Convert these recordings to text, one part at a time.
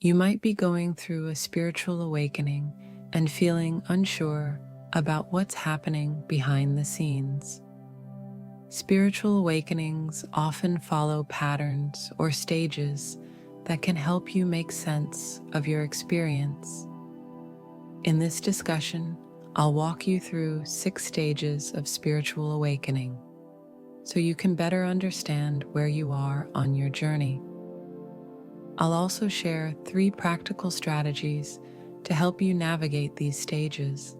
You might be going through a spiritual awakening and feeling unsure about what's happening behind the scenes. Spiritual awakenings often follow patterns or stages that can help you make sense of your experience. In this discussion, I'll walk you through 6 stages of spiritual awakening so you can better understand where you are on your journey. I'll also share 3 practical strategies to help you navigate these stages,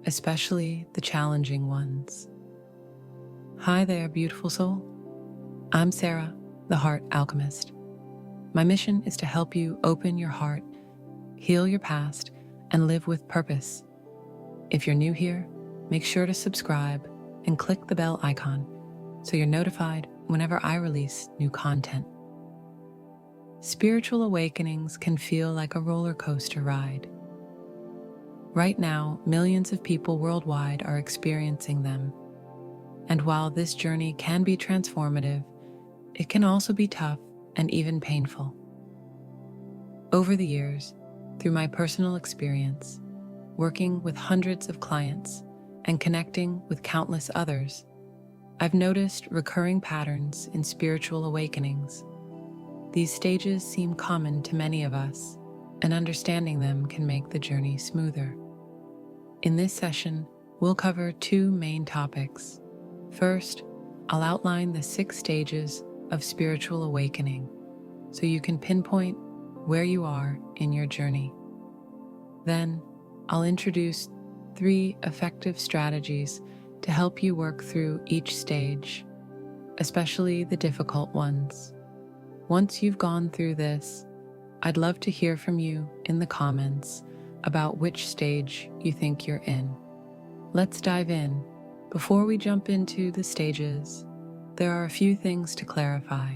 especially the challenging ones. Hi there, beautiful soul. I'm Sarah, the Heart Alchemist. My mission is to help you open your heart, heal your past, and live with purpose. If you're new here, make sure to subscribe and click the bell icon so you're notified whenever I release new content. Spiritual awakenings can feel like a roller coaster ride. Right now, millions of people worldwide are experiencing them. And while this journey can be transformative, it can also be tough and even painful. Over the years, through my personal experience, working with hundreds of clients and connecting with countless others, I've noticed recurring patterns in spiritual awakenings. These stages seem common to many of us, and understanding them can make the journey smoother. In this session, we'll cover 2 main topics. First, I'll outline the 6 stages of spiritual awakening so you can pinpoint where you are in your journey. Then, I'll introduce 3 effective strategies to help you work through each stage, especially the difficult ones. Once you've gone through this, I'd love to hear from you in the comments about which stage you think you're in. Let's dive in. Before we jump into the stages, there are a few things to clarify.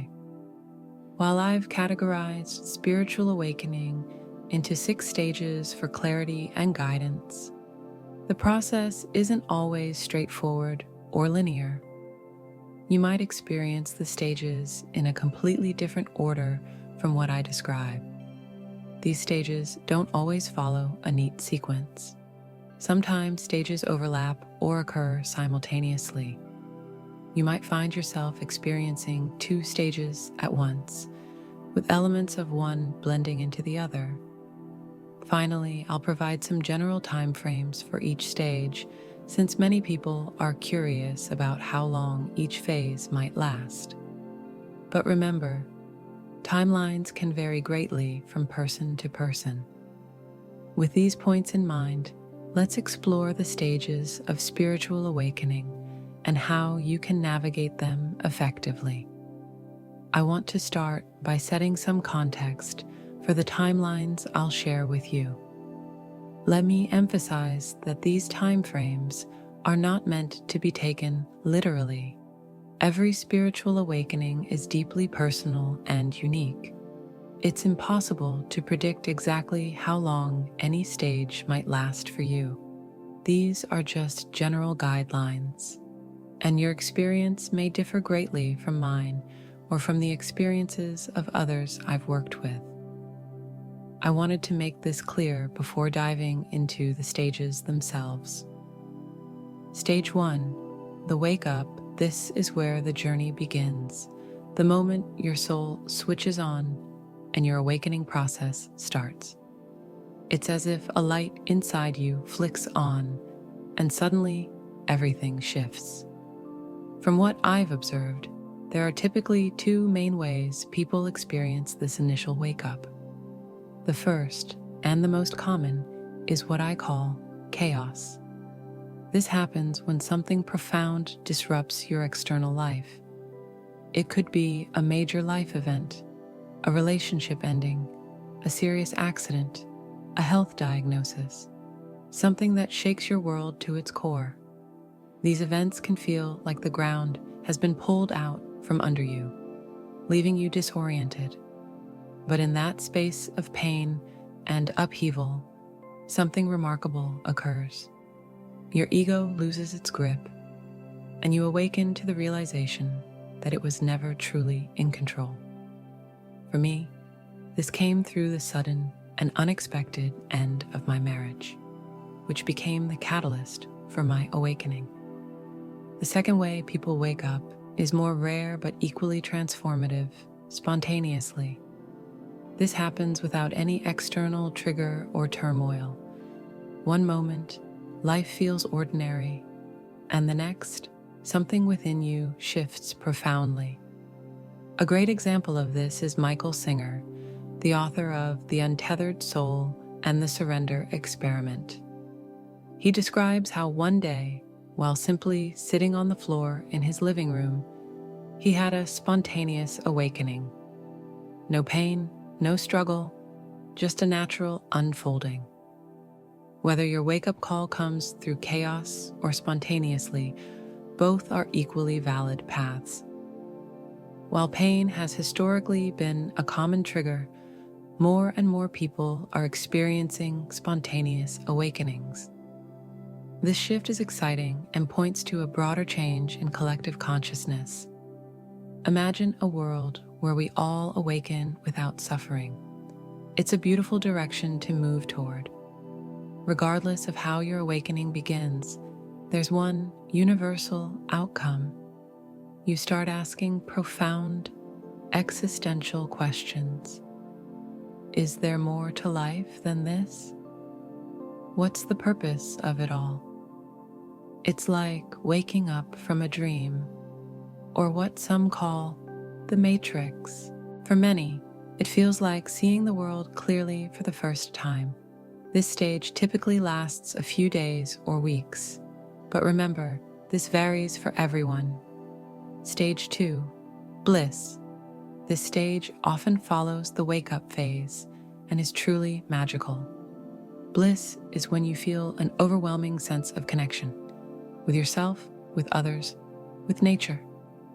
While I've categorized spiritual awakening into 6 stages for clarity and guidance, the process isn't always straightforward or linear. You might experience the stages in a completely different order from what I describe. These stages don't always follow a neat sequence. Sometimes stages overlap or occur simultaneously. You might find yourself experiencing 2 stages at once, with elements of one blending into the other. Finally, I'll provide some general timeframes for each stage, since many people are curious about how long each phase might last. But remember, timelines can vary greatly from person to person. With these points in mind, let's explore the stages of spiritual awakening and how you can navigate them effectively. I want to start by setting some context for the timelines I'll share with you. Let me emphasize that these time frames are not meant to be taken literally. Every spiritual awakening is deeply personal and unique. It's impossible to predict exactly how long any stage might last for you. These are just general guidelines, and your experience may differ greatly from mine or from the experiences of others I've worked with. I wanted to make this clear before diving into the stages themselves. Stage 1, the wake up. This is where the journey begins. The moment your soul switches on and your awakening process starts. It's as if a light inside you flicks on, and suddenly everything shifts. From what I've observed, there are typically 2 main ways people experience this initial wake up. The first, and the most common, is what I call chaos. This happens when something profound disrupts your external life. It could be a major life event, a relationship ending, a serious accident, a health diagnosis, something that shakes your world to its core. These events can feel like the ground has been pulled out from under you, leaving you disoriented. But in that space of pain and upheaval, something remarkable occurs. Your ego loses its grip, and you awaken to the realization that it was never truly in control. For me, This came through the sudden and unexpected end of my marriage, which became the catalyst for my awakening. The second way people wake up is more rare but equally transformative, spontaneously. This happens without any external trigger or turmoil. One moment, life feels ordinary, and the next, something within you shifts profoundly. A great example of this is Michael Singer, the author of The Untethered Soul and the Surrender Experiment. He describes how one day, while simply sitting on the floor in his living room, he had a spontaneous awakening. No pain, no struggle, just a natural unfolding. Whether your wake-up call comes through chaos or spontaneously, both are equally valid paths. While pain has historically been a common trigger, more and more people are experiencing spontaneous awakenings. This shift is exciting and points to a broader change in collective consciousness. Imagine a world where we all awaken without suffering. It's a beautiful direction to move toward. Regardless of how your awakening begins, there's one universal outcome. You start asking profound, existential questions. Is there more to life than this? What's the purpose of it all? It's like waking up from a dream, or what some call the Matrix. For many, it feels like seeing the world clearly for the first time. This stage typically lasts a few days or weeks, but remember, this varies for everyone. Stage 2, bliss. This stage often follows the wake-up phase and is truly magical. Bliss is when you feel an overwhelming sense of connection with yourself, with others, with nature,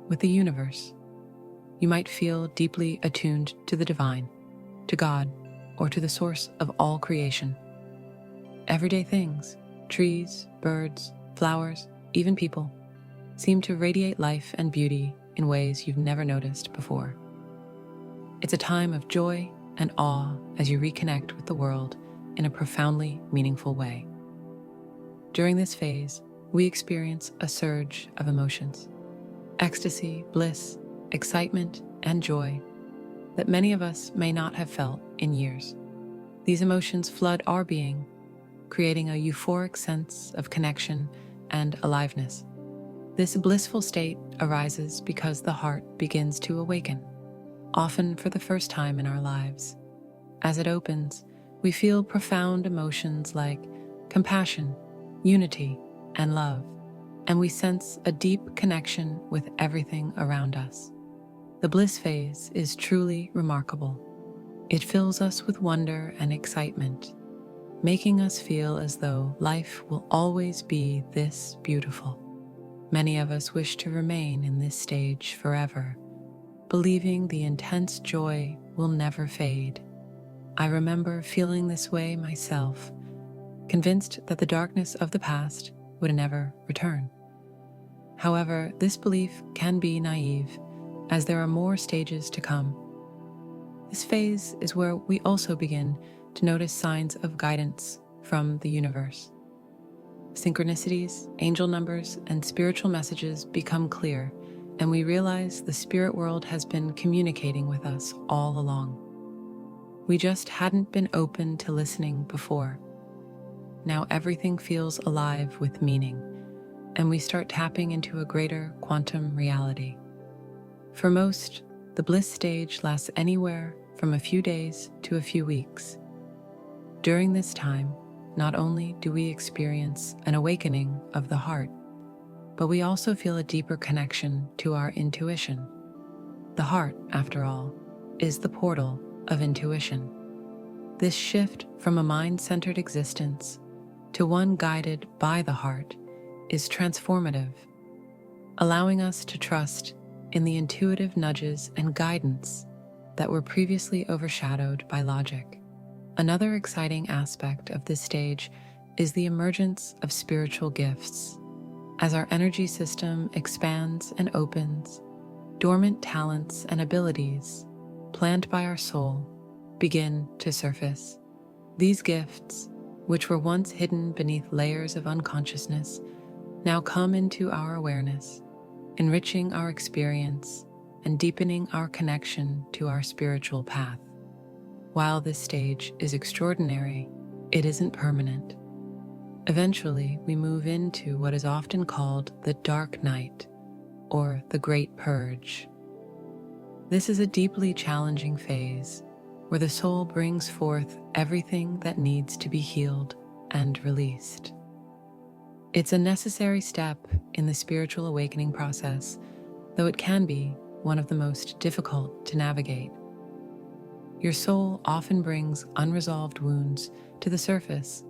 with the universe. You might feel deeply attuned to the divine, to God, or to the source of all creation. Everyday things, trees, birds, flowers, even people, seem to radiate life and beauty in ways you've never noticed before. It's a time of joy and awe as you reconnect with the world in a profoundly meaningful way. During this phase, we experience a surge of emotions, ecstasy, bliss, excitement, and joy that many of us may not have felt in years. These emotions flood our being, creating a euphoric sense of connection and aliveness. This blissful state arises because the heart begins to awaken, often for the first time in our lives. As it opens, we feel profound emotions like compassion, unity, and love, and we sense a deep connection with everything around us. The bliss phase is truly remarkable. It fills us with wonder and excitement, making us feel as though life will always be this beautiful. Many of us wish to remain in this stage forever, believing the intense joy will never fade. I remember feeling this way myself, convinced that the darkness of the past would never return. However, this belief can be naive, as there are more stages to come. This phase is where we also begin to notice signs of guidance from the universe. Synchronicities, angel numbers, and spiritual messages become clear, and we realize the spirit world has been communicating with us all along. We just hadn't been open to listening before. Now everything feels alive with meaning, and we start tapping into a greater quantum reality. For most, the bliss stage lasts anywhere from a few days to a few weeks. During this time, not only do we experience an awakening of the heart, but we also feel a deeper connection to our intuition. The heart, after all, is the portal of intuition. This shift from a mind-centered existence to one guided by the heart is transformative, allowing us to trust in the intuitive nudges and guidance that were previously overshadowed by logic. Another exciting aspect of this stage is the emergence of spiritual gifts. As our energy system expands and opens, dormant talents and abilities, planned by our soul, begin to surface. These gifts, which were once hidden beneath layers of unconsciousness, now come into our awareness, enriching our experience and deepening our connection to our spiritual path. While this stage is extraordinary, it isn't permanent. Eventually, we move into what is often called the dark night, or the Great Purge. This is a deeply challenging phase where the soul brings forth everything that needs to be healed and released. It's a necessary step in the spiritual awakening process, though it can be one of the most difficult to navigate. Your soul often brings unresolved wounds to the surface,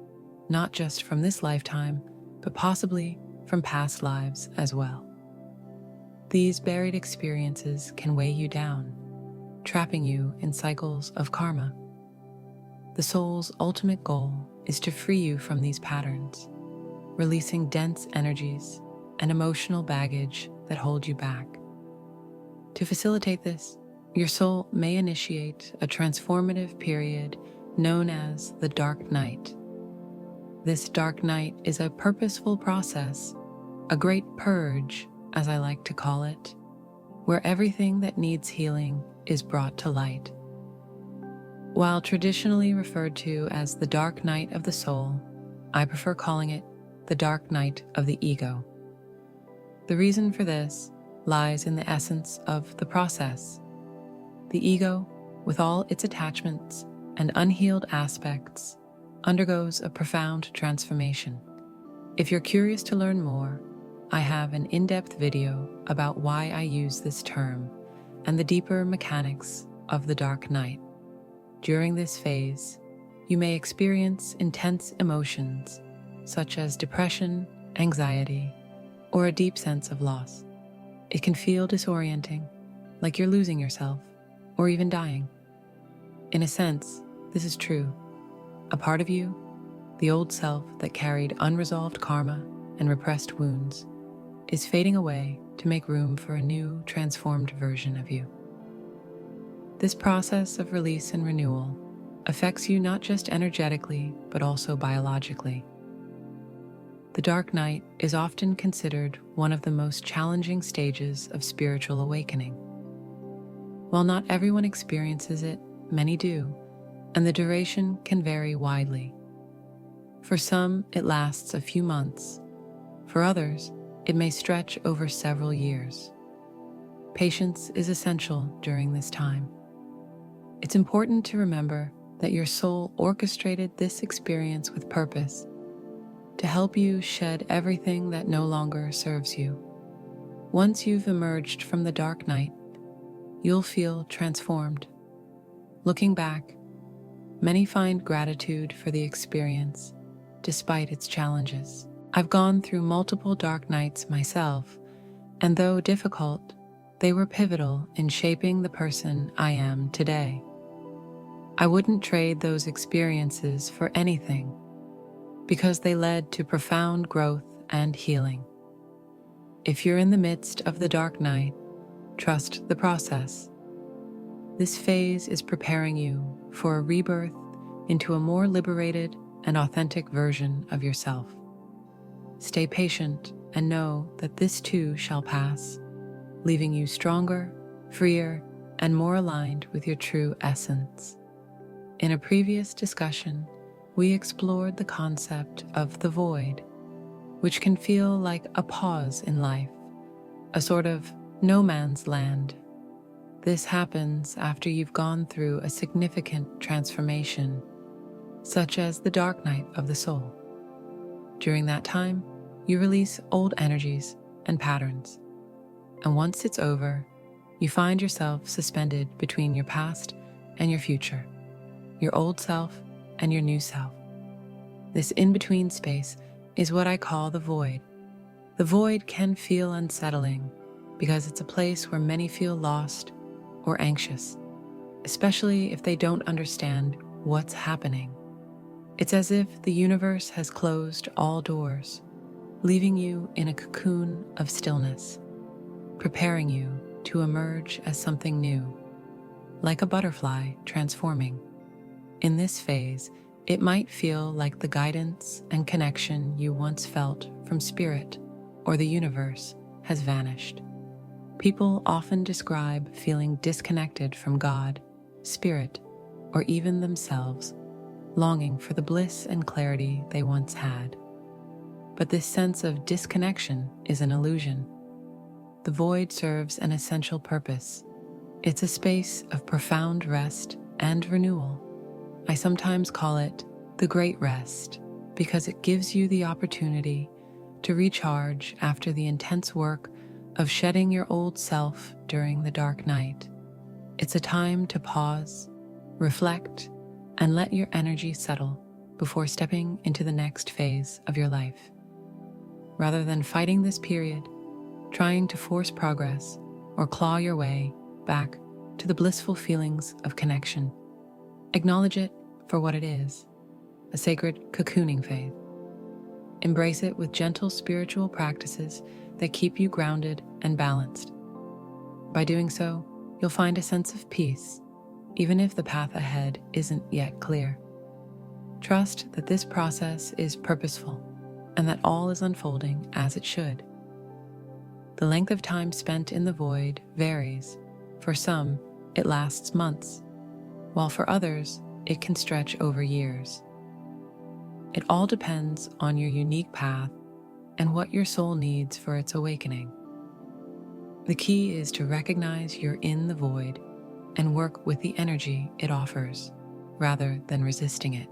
not just from this lifetime, but possibly from past lives as well. These buried experiences can weigh you down, trapping you in cycles of karma. The soul's ultimate goal is to free you from these patterns, releasing dense energies and emotional baggage that hold you back. To facilitate this, your soul may initiate a transformative period known as the dark night. This dark night is a purposeful process, a great purge, as I like to call it, where everything that needs healing is brought to light. While traditionally referred to as the dark night of the soul, I prefer calling it the dark night of the ego. The reason for this lies in the essence of the process. The ego, with all its attachments and unhealed aspects, undergoes a profound transformation. If you're curious to learn more, I have an in-depth video about why I use this term and the deeper mechanics of the dark night. During this phase, you may experience intense emotions such as depression, anxiety, or a deep sense of loss. It can feel disorienting, like you're losing yourself, or even dying. In a sense, this is true. A part of you, the old self that carried unresolved karma and repressed wounds, is fading away to make room for a new, transformed version of you. This process of release and renewal affects you not just energetically, but also biologically. The dark night is often considered one of the most challenging stages of spiritual awakening. While not everyone experiences it, many do, and the duration can vary widely. For some, it lasts a few months. For others, it may stretch over several years. Patience is essential during this time. It's important to remember that your soul orchestrated this experience with purpose to help you shed everything that no longer serves you. Once you've emerged from the dark night, you'll feel transformed. Looking back, many find gratitude for the experience, despite its challenges. I've gone through multiple dark nights myself, and though difficult, they were pivotal in shaping the person I am today. I wouldn't trade those experiences for anything, because they led to profound growth and healing. If you're in the midst of the dark night, trust the process. This phase is preparing you for a rebirth into a more liberated and authentic version of yourself. Stay patient and know that this too shall pass, leaving you stronger, freer, and more aligned with your true essence. In a previous discussion, we explored the concept of the void, which can feel like a pause in life, a sort of no man's land. This happens after you've gone through a significant transformation, such as the dark night of the soul. During that time, you release old energies and patterns, and once it's over, you find yourself suspended between your past and your future, your old self and your new self. This in-between space is what I call the void. The void can feel unsettling because it's a place where many feel lost or anxious, especially if they don't understand what's happening. It's as if the universe has closed all doors, leaving you in a cocoon of stillness, preparing you to emerge as something new, like a butterfly transforming. In this phase, it might feel like the guidance and connection you once felt from spirit or the universe has vanished. People often describe feeling disconnected from God, spirit, or even themselves, longing for the bliss and clarity they once had. But this sense of disconnection is an illusion. The void serves an essential purpose. It's a space of profound rest and renewal. I sometimes call it the Great Rest because it gives you the opportunity to recharge after the intense work of shedding your old self during the dark night. It's a time to pause, reflect, and let your energy settle before stepping into the next phase of your life. Rather than fighting this period, trying to force progress or claw your way back to the blissful feelings of connection, acknowledge it for what it is, a sacred cocooning phase. Embrace it with gentle spiritual practices that keep you grounded and balanced. By doing so, you'll find a sense of peace, even if the path ahead isn't yet clear. Trust that this process is purposeful and that all is unfolding as it should. The length of time spent in the void varies. For some, it lasts months, while for others, it can stretch over years. It all depends on your unique path and what your soul needs for its awakening. The key is to recognize you're in the void and work with the energy it offers, rather than resisting it.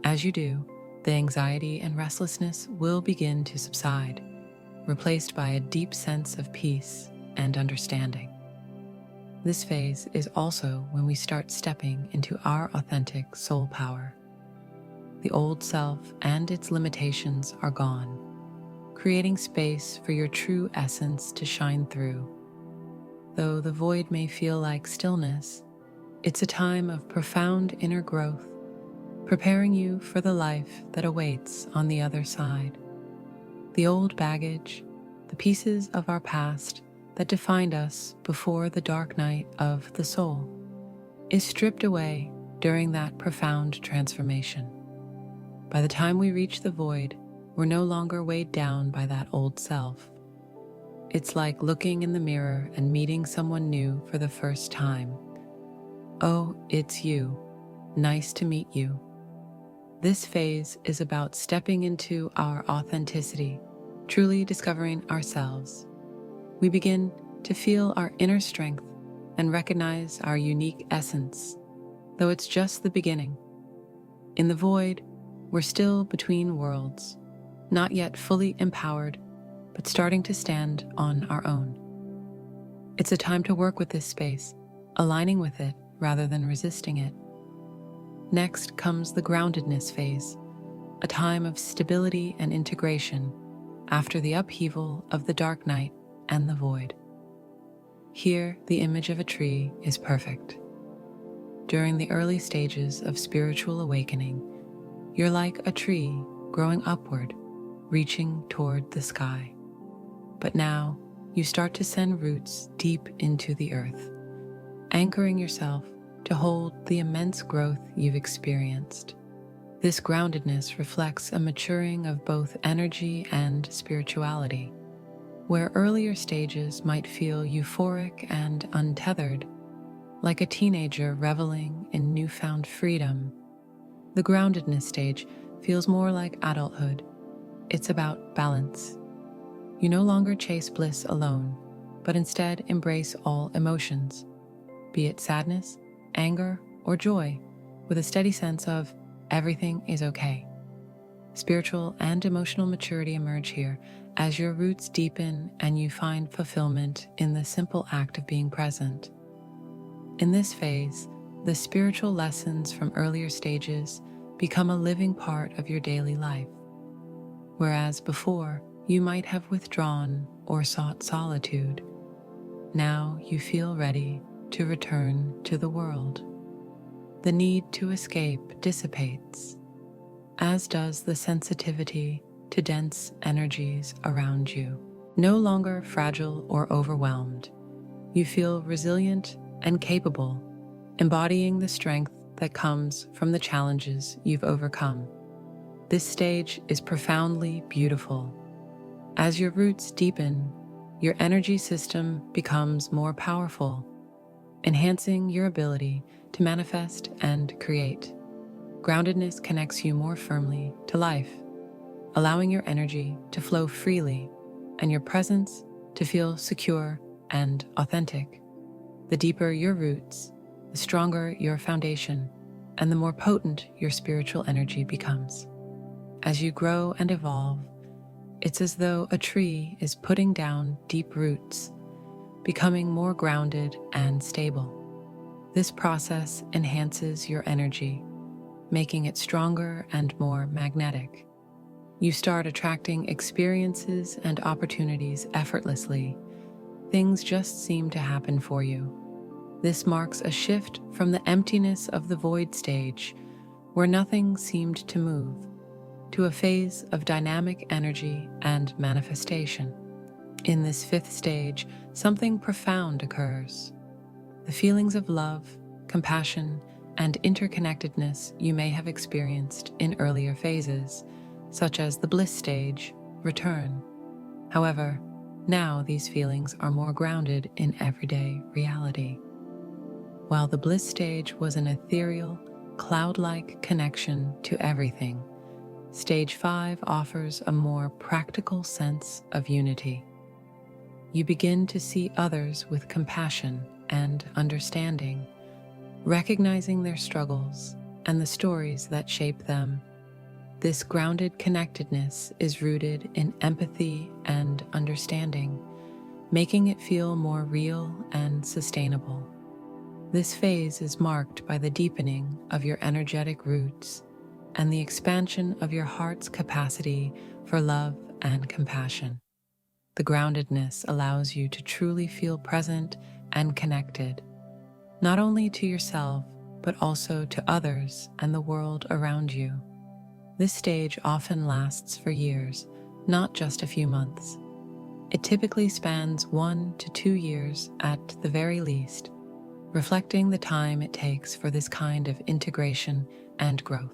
As you do, the anxiety and restlessness will begin to subside, replaced by a deep sense of peace and understanding. This phase is also when we start stepping into our authentic soul power. The old self and its limitations are gone, creating space for your true essence to shine through. Though the void may feel like stillness, it's a time of profound inner growth, preparing you for the life that awaits on the other side. The old baggage, the pieces of our past that defined us before the dark night of the soul, is stripped away during that profound transformation. By the time we reach the void, we're no longer weighed down by that old self. It's like looking in the mirror and meeting someone new for the first time. Oh, it's you. Nice to meet you. This phase is about stepping into our authenticity, truly discovering ourselves. We begin to feel our inner strength and recognize our unique essence, though it's just the beginning. In the void, we're still between worlds, not yet fully empowered, but starting to stand on our own. It's a time to work with this space, aligning with it rather than resisting it. Next comes the groundedness phase, a time of stability and integration after the upheaval of the dark night and the void. Here, the image of a tree is perfect. During the early stages of spiritual awakening, you're like a tree growing upward, reaching toward the sky. But now, you start to send roots deep into the earth, anchoring yourself to hold the immense growth you've experienced. This groundedness reflects a maturing of both energy and spirituality. Where earlier stages might feel euphoric and untethered, like a teenager reveling in newfound freedom, the groundedness stage feels more like adulthood. It's about balance. You no longer chase bliss alone, but instead embrace all emotions, be it sadness, anger, or joy, with a steady sense of everything is okay. Spiritual and emotional maturity emerge here as your roots deepen and you find fulfillment in the simple act of being present. In this phase, the spiritual lessons from earlier stages become a living part of your daily life. Whereas before, you might have withdrawn or sought solitude, now you feel ready to return to the world. The need to escape dissipates, as does the sensitivity to dense energies around you. No longer fragile or overwhelmed, you feel resilient and capable, embodying the strength that comes from the challenges you've overcome. This stage is profoundly beautiful. As your roots deepen, your energy system becomes more powerful, enhancing your ability to manifest and create. Groundedness connects you more firmly to life, allowing your energy to flow freely and your presence to feel secure and authentic. The deeper your roots, the stronger your foundation, and the more potent your spiritual energy becomes. As you grow and evolve, it's as though a tree is putting down deep roots, becoming more grounded and stable. This process enhances your energy, making it stronger and more magnetic. You start attracting experiences and opportunities effortlessly. Things just seem to happen for you. This marks a shift from the emptiness of the void stage, where nothing seemed to move, to a phase of dynamic energy and manifestation. In this fifth stage, something profound occurs. The feelings of love, compassion, and interconnectedness you may have experienced in earlier phases, such as the bliss stage, return. However, now these feelings are more grounded in everyday reality. While the bliss stage was an ethereal, cloud-like connection to everything, Stage 5 offers a more practical sense of unity. You begin to see others with compassion and understanding, recognizing their struggles and the stories that shape them. This grounded connectedness is rooted in empathy and understanding, making it feel more real and sustainable. This phase is marked by the deepening of your energetic roots and the expansion of your heart's capacity for love and compassion. The groundedness allows you to truly feel present and connected, not only to yourself, but also to others and the world around you. This stage often lasts for years, not just a few months. It typically spans 1 to 2 years at the very least, reflecting the time it takes for this kind of integration and growth.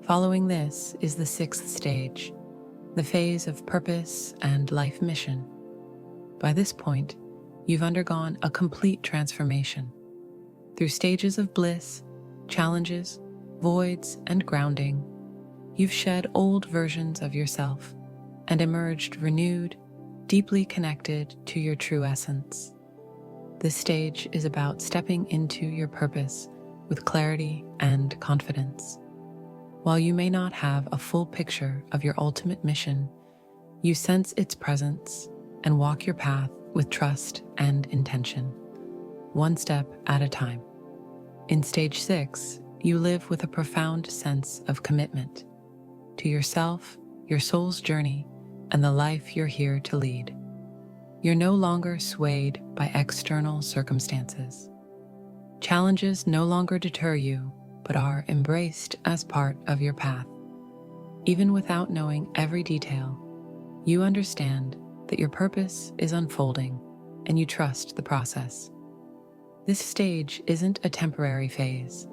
Following this is the sixth stage, the phase of purpose and life mission. By this point, you've undergone a complete transformation. Through stages of bliss, challenges, voids, and grounding, you've shed old versions of yourself and emerged renewed, deeply connected to your true essence. This stage is about stepping into your purpose with clarity and confidence. While you may not have a full picture of your ultimate mission, you sense its presence and walk your path with trust and intention, one step at a time. In stage 6, you live with a profound sense of commitment to yourself, your soul's journey, and the life you're here to lead. You're no longer swayed by external circumstances. Challenges no longer deter you, but are embraced as part of your path. Even without knowing every detail, you understand that your purpose is unfolding and you trust the process. This stage isn't a temporary phase.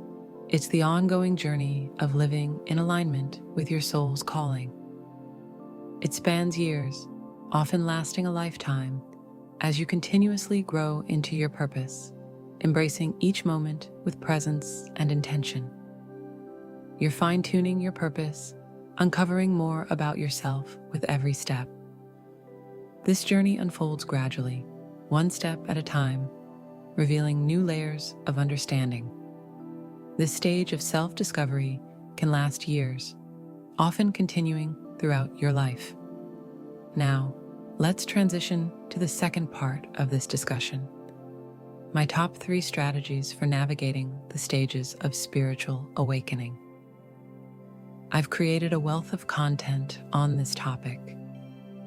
It's the ongoing journey of living in alignment with your soul's calling. It spans years, often lasting a lifetime, as you continuously grow into your purpose, embracing each moment with presence and intention. You're fine-tuning your purpose, uncovering more about yourself with every step. This journey unfolds gradually, one step at a time, revealing new layers of understanding. This stage of self-discovery can last years, often continuing throughout your life. Now, let's transition to the second part of this discussion: my top 3 strategies for navigating the stages of spiritual awakening. I've created a wealth of content on this topic,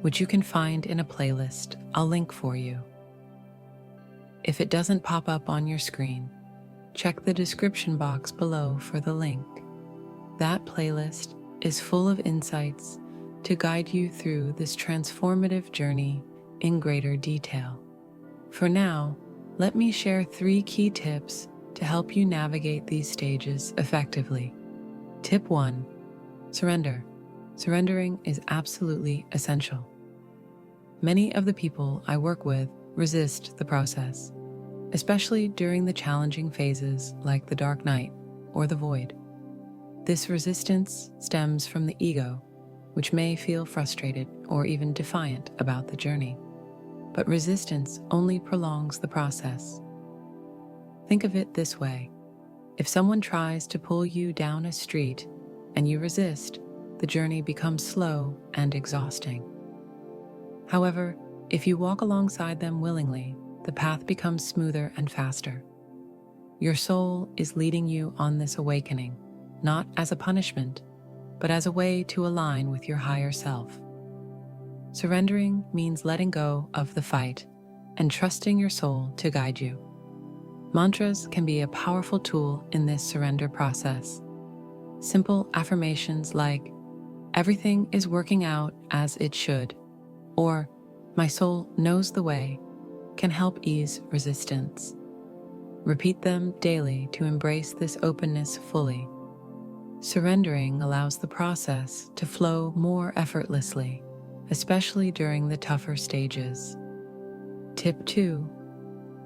which you can find in a playlist I'll link for you. If it doesn't pop up on your screen, check the description box below for the link. That playlist is full of insights to guide you through this transformative journey in greater detail. For now, let me share 3 key tips to to help you navigate these stages effectively. Tip 1. Surrender. Surrendering is absolutely essential. Many of the people I work with resist the process, especially during the challenging phases like the dark night or the void. This resistance stems from the ego, which may feel frustrated or even defiant about the journey. But resistance only prolongs the process. Think of it this way. If someone tries to pull you down a street and you resist, the journey becomes slow and exhausting. However, if you walk alongside them willingly, the path becomes smoother and faster. Your soul is leading you on this awakening, not as a punishment, but as a way to align with your higher self. Surrendering means letting go of the fight and trusting your soul to guide you. Mantras can be a powerful tool in this surrender process. Simple affirmations like, "Everything is working out as it should," or "My soul knows the way," can help ease resistance. Repeat them daily to embrace this openness fully. Surrendering allows the process to flow more effortlessly, especially during the tougher stages. Tip 2.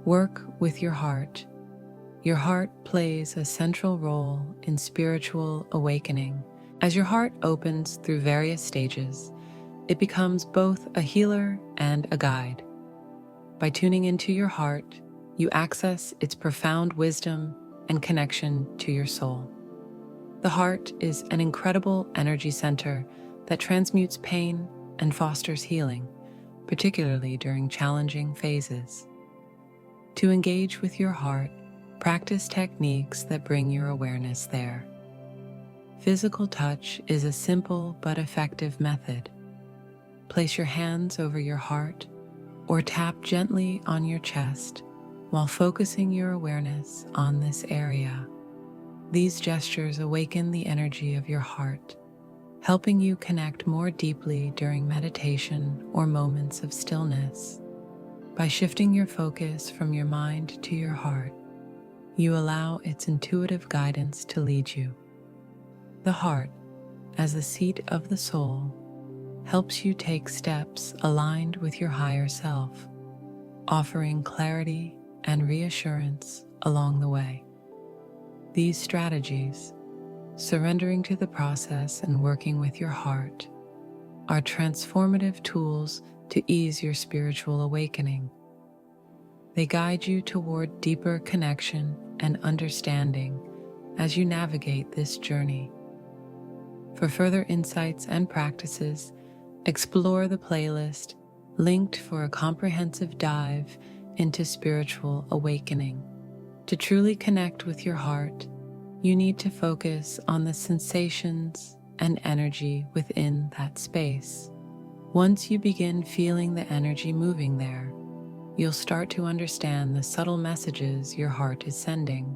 Work with your heart. Your heart plays a central role in spiritual awakening. As your heart opens through various stages, it becomes both a healer and a guide. By tuning into your heart, you access its profound wisdom and connection to your soul. The heart is an incredible energy center that transmutes pain and fosters healing, particularly during challenging phases. To engage with your heart, practice techniques that bring your awareness there. Physical touch is a simple but effective method. Place your hands over your heart or tap gently on your chest while focusing your awareness on this area. These gestures awaken the energy of your heart, helping you connect more deeply during meditation or moments of stillness. By shifting your focus from your mind to your heart, you allow its intuitive guidance to lead you. The heart, as the seat of the soul, helps you take steps aligned with your higher self, offering clarity and reassurance along the way. These strategies, surrendering to the process and working with your heart, are transformative tools to ease your spiritual awakening. They guide you toward deeper connection and understanding as you navigate this journey. For further insights and practices, explore the playlist linked for a comprehensive dive into spiritual awakening. To truly connect with your heart, you need to focus on the sensations and energy within that space. Once you begin feeling the energy moving there, you'll start to understand the subtle messages your heart is sending.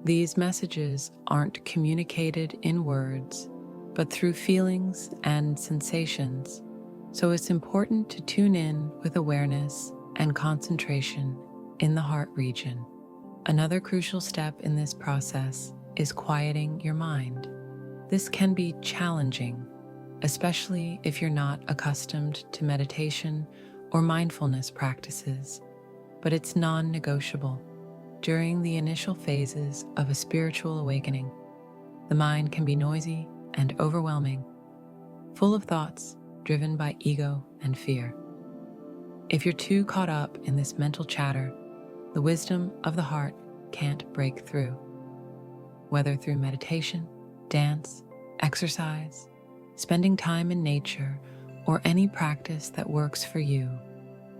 These messages aren't communicated in words, but through feelings and sensations, so it's important to tune in with awareness and concentration in the heart region. Another crucial step in this process is quieting your mind. This can be challenging, especially if you're not accustomed to meditation or mindfulness practices, but it's non-negotiable. During the initial phases of a spiritual awakening, the mind can be noisy and overwhelming, full of thoughts driven by ego and fear. If you're too caught up in this mental chatter, the wisdom of the heart can't break through. Whether through meditation, dance, exercise, spending time in nature, or any practice that works for you,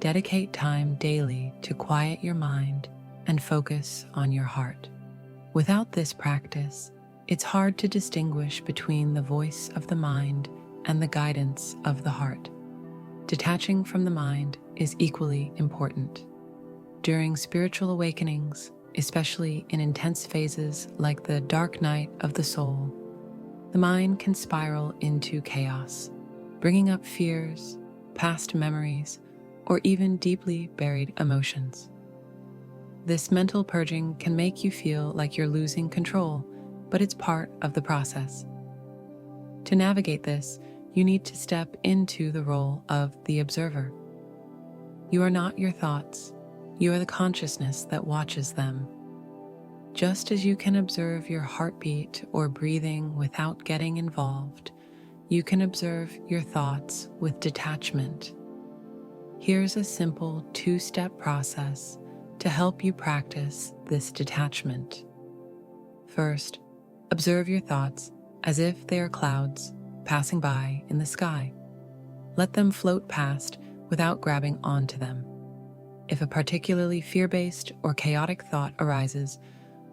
dedicate time daily to quiet your mind and focus on your heart. Without this practice, it's hard to distinguish between the voice of the mind and the guidance of the heart. Detaching from the mind is equally important. During spiritual awakenings, especially in intense phases like the dark night of the soul, the mind can spiral into chaos, bringing up fears, past memories, or even deeply buried emotions. This mental purging can make you feel like you're losing control, but it's part of the process. To navigate this, you need to step into the role of the observer. You are not your thoughts, you are the consciousness that watches them. Just as you can observe your heartbeat or breathing without getting involved, you can observe your thoughts with detachment. Here's a simple 2-step process to help you practice this detachment. First, observe your thoughts as if they are clouds passing by in the sky. Let them float past without grabbing onto them. If a particularly fear-based or chaotic thought arises,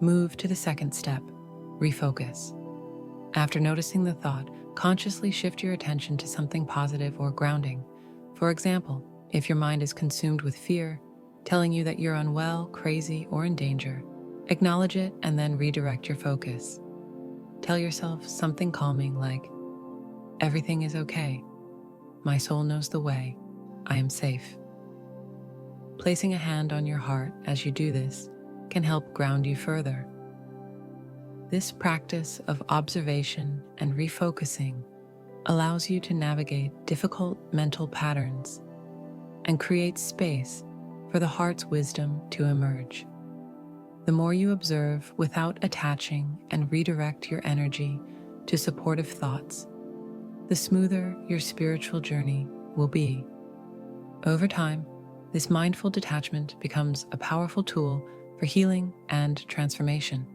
move to the second step, refocus. After noticing the thought, consciously shift your attention to something positive or grounding. For example, if your mind is consumed with fear, telling you that you're unwell, crazy, or in danger, acknowledge it and then redirect your focus. Tell yourself something calming like, "Everything is okay. My soul knows the way. I am safe." Placing a hand on your heart as you do this can help ground you further. This practice of observation and refocusing allows you to navigate difficult mental patterns and create space for the heart's wisdom to emerge. The more you observe without attaching and redirect your energy to supportive thoughts, the smoother your spiritual journey will be. Over time, this mindful detachment becomes a powerful tool for healing and transformation.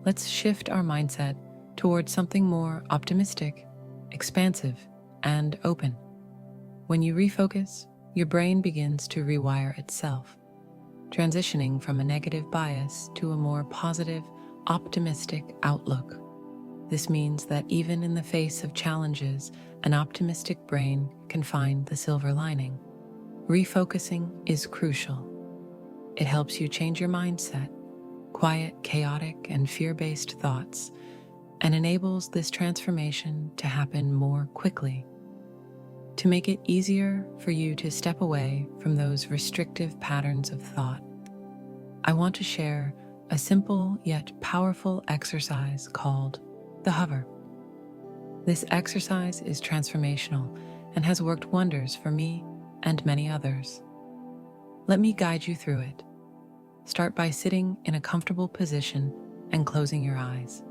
Let's shift our mindset towards something more optimistic, expansive, and open. When you refocus, your brain begins to rewire itself, transitioning from a negative bias to a more positive, optimistic outlook. This means that even in the face of challenges, an optimistic brain can find the silver lining. Refocusing is crucial. It helps you change your mindset, quiet chaotic and fear-based thoughts, and enables this transformation to happen more quickly. To make it easier for you to step away from those restrictive patterns of thought, I want to share a simple yet powerful exercise called the hover. This exercise is transformational and has worked wonders for me and many others. Let me guide you through it. Start by sitting in a comfortable position and closing your eyes.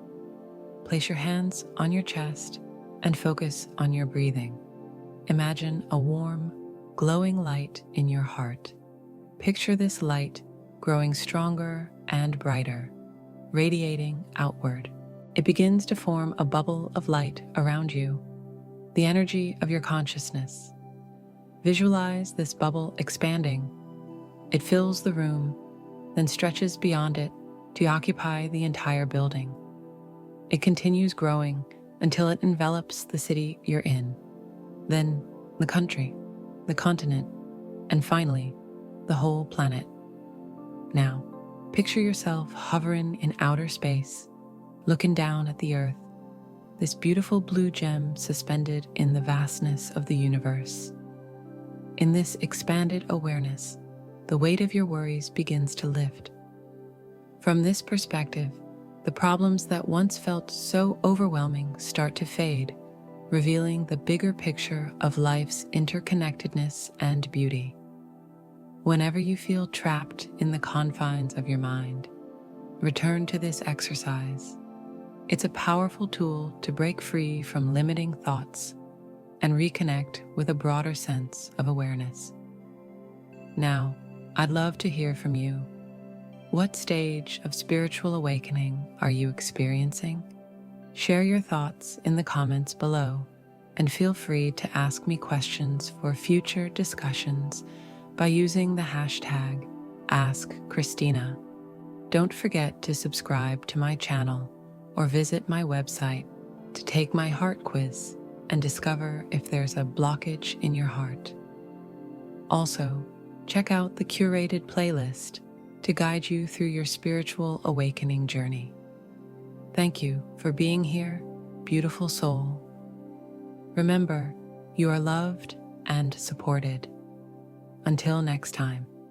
Place your hands on your chest and focus on your breathing. Imagine a warm, glowing light in your heart. Picture this light growing stronger and brighter, radiating outward. It begins to form a bubble of light around you, the energy of your consciousness. Visualize this bubble expanding. It fills the room, then stretches beyond it to occupy the entire building. It continues growing until it envelops the city you're in, then the country, the continent, and finally, the whole planet. Now, picture yourself hovering in outer space, looking down at the earth, this beautiful blue gem suspended in the vastness of the universe. In this expanded awareness, the weight of your worries begins to lift. From this perspective, the problems that once felt so overwhelming start to fade, revealing the bigger picture of life's interconnectedness and beauty. Whenever you feel trapped in the confines of your mind, return to this exercise. It's a powerful tool to break free from limiting thoughts and reconnect with a broader sense of awareness. Now, I'd love to hear from you. What stage of spiritual awakening are you experiencing? Share your thoughts in the comments below, and feel free to ask me questions for future discussions by using the hashtag #AskChristina. Don't forget to subscribe to my channel or visit my website to take my heart quiz and discover if there's a blockage in your heart. Also, check out the curated playlist to guide you through your spiritual awakening journey. Thank you for being here, beautiful soul. Remember, you are loved and supported. Until next time.